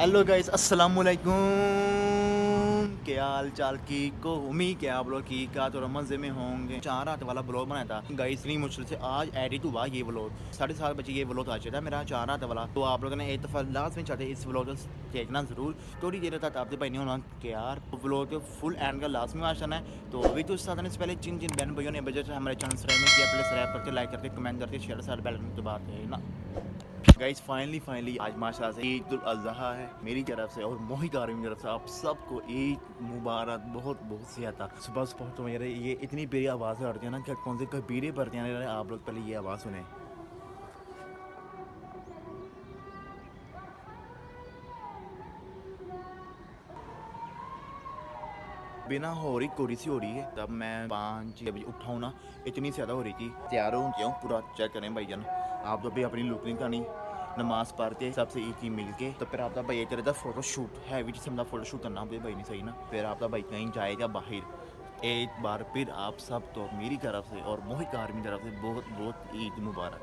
Hello guys, अस्सलाम वालेकुम। क्या हाल चाल की को उम्मीद है आप लोग की का तो मज़े में होंगे। 4 रात वाला ब्लॉग बनाया था गाइस, इतनी मुश्किल से आज एडिट हुआ ये ब्लॉग। 7:30 बजे ये ब्लॉग आ चुका था मेरा 4 रात वाला। तो आप लोगों ने एक दफ़ा लास्ट में चाहते इस ब्लॉग को देखना ज़रूर। थोड़ी देर तक आपसे भाई नहीं होना कि यार ब्लॉग के फुल एंड का लास्ट में आना है। तो अभी तो साथ से पहले जिन जिन बहन भाइयों ने बजट हमारे चैनल सब्सक्राइब किया, पहले सब्सक्राइब करके लाइक करके कमेंट करके शेयर सारे बेल आइकन दबाते हैं ना गाइस। फाइनली आज माशाल्लाह से ईद उल अज़हा है मेरी तरफ से और मोहित आर्मी की तरफ से आप सबको ईद मुबारक बहुत बहुत ज़्यादा। सुबह सुबह तो मेरे ये इतनी प्यारी आवाज़ आती है ना कि कौन से कबीरे पड़ते हैं। आप लोग पहले ये आवाज़ सुने। बिना हो रही कोरी सी हो रही है। तब मैं 5-6 बजे उठा हूँ ना, इतनी ज़्यादा हो रही थी। तैयार हो गया हूँ पूरा, चेक करें भाई जान। आप तो भी अपनी लुक नहीं करनी, नमाज पढ़ के सबसे एक ही मिल के तो फिर आपका भाई एक तरह का फोटो शूट है जिसमें फोटो शूट करना आपके भाई नहीं सही ना। फिर आपका भाई कहीं जाएगा बाहर। एक बार फिर आप सब तो मेरी तरफ से और मोहित आर्मी की तरफ से बहुत बहुत ईद मुबारक।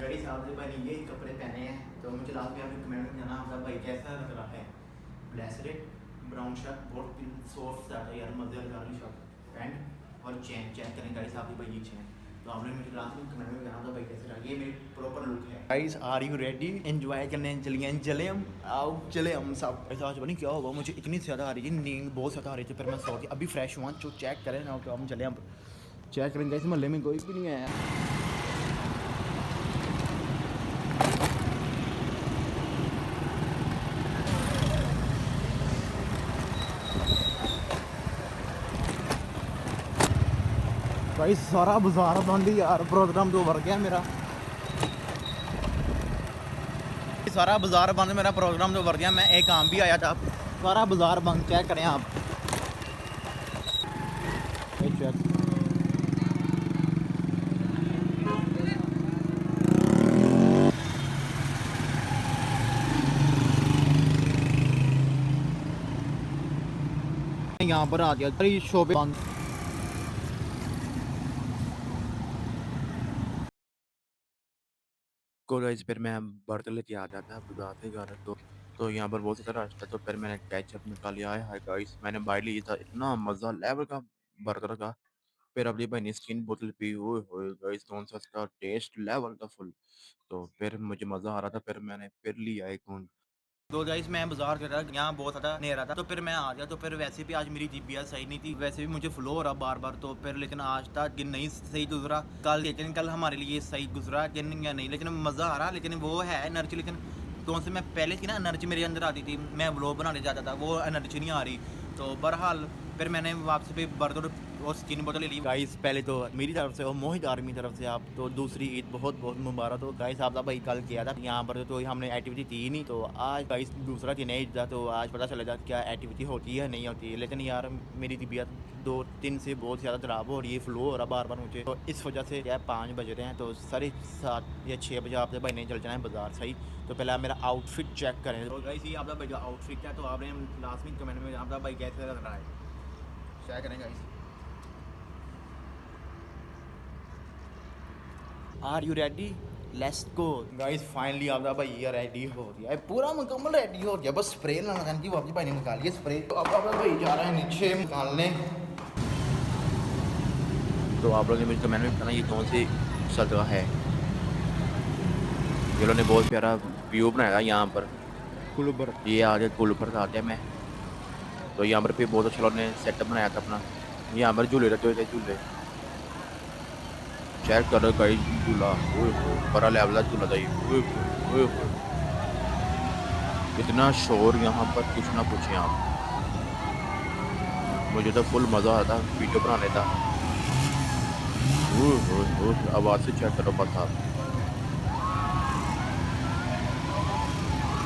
रेडी साहब से भाई ये कपड़े पहने हैं तो मुझे लास्ट में आपने कमेंट में जाना आपका भाई कैसा लग रहा है। ब्रेसलेट ब्राउन शर्ट बहुत सॉफ्ट सा है यार, मजे वाली शर्ट पैंट और चेन चेक करें गाइस आपकी भाई ये चेन। तो आपने मुझे लास्ट में कमेंट में जाना था भाई कैसे रहा। ये मेरी प्रॉपर लुक है guys. Are you ready? Enjoy करने चलिए चले हम आओ चले हम सब। ऐसा आज नहीं क्या होगा, मुझे इतनी ज़्यादा आ रही है, नींद बहुत ज़्यादा आ रही थी। फिर मैं सो के अभी फ्रेश हुआ जो चेक करें ना तो हम चले हम चेक करें गाइस। मोहल्ले में कोई भी नहीं आया। भाई सारा बाजार बंद यार, प्रोग्राम तो भर गया मेरा। सारा बाजार बंद, मेरा प्रोग्राम तो भर गया। मैं एक काम भी आया था, सारा बाजार बंद। क्या करें आप। यहाँ पर आ गया सारी शॉपें बंद। को गाइस फिर मैं बर्तन लेके आ जाता बाजार से घर। तो यहाँ पर बहुत सारा रश था तो फिर मैंने केचप निकाल लिया है। हाय गाइस मैंने बाइट लिया था, इतना मज़ा लेवल का बर्गर का। फिर अपनी भाई ने स्किन बोतल पी, ओए होए गाइस कौन सा इसका टेस्ट लेवल का फुल। तो फिर मुझे मज़ा आ रहा था, फिर मैंने फिर लिया एक कौन। तो गाइस मैं बाजार कर रहा था, यहाँ बहुत ज़्यादा अंधेरा था तो फिर मैं आ गया। तो फिर वैसे भी आज मेरी तबीयत सही नहीं थी, वैसे भी मुझे फ्लो हो रहा बार बार। तो फिर लेकिन आज था दिन नहीं सही गुजरा कल, लेकिन कल हमारे लिए सही गुजरा दिन या नहीं, लेकिन मज़ा आ रहा। लेकिन वो है एनर्जी, लेकिन कौन से मैं पहले थी ना एनर्जी मेरे अंदर आती थी, मैं व्लॉग बनाने जाता था, वो एनर्जी नहीं आ रही। तो बहरहाल फिर मैंने वापस पे बर्गर और स्किन बोतल ले ली। गाइस पहले तो मेरी तरफ से और मोहित आर्मी की तरफ से आप तो दूसरी ईद बहुत बहुत मुबारक हो गाइस। आपका भाई कल किया था यहाँ पर तो हमने एक्टिविटी थी ही नहीं। तो आज गाइस दूसरा दिन है ईद का, तो आज पता चलेगा क्या एक्टिविटी होती है नहीं होती है। लेकिन यार मेरी तबीयत 2-3 से बहुत ज़्यादा ख़राब हो रही है, फ्लो हो रहा बार बार मुझे। तो इस वजह से क्या 5 बज रहे हैं तो 7:30 या 6 बजे आपसे भाई नहीं चल जाना है बाजार सही। तो पहले आप मेरा आउटफिट चेक करें। तो गाइस ये आपका भाई का आउटफिट है, तो आपने लास्ट में कमेंट में आपका भाई कैसे लग रहा है चेक करें guys. Are you ready? Let's go guys. Finally आपका भाई ये रेडी हो गया है, पूरा मुकम्मल रेडी हो गया। बस स्प्रे लगाने की वापसी भाई ने निकाली है स्प्रे। तो अब आपका भाई जा रहा है नीचे निकालने। तो आप लोगों ने मुझे कमेंट में बताना ये कौन सी जगह है। ये लोगों ने बहुत प्यारा व्यू बनाया है यहाँ पर कुलूपर। ये आगे कुलूपर से आते हैं मैं। तो यहाँ पर भी बहुत अच्छा उन्होंने सेटअप बनाया था अपना। यहाँ पर झूले रखे हुए थे, झूले चेक करो गाइस। झूला बड़ा लेवल का झूला था ये। इतना शोर यहाँ पर कुछ ना पूछें आप। मुझे तो फुल मज़ा आ रहा था वीडियो बनाने का। आवाज़ से चेक करो बस आप।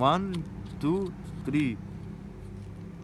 1 2 3.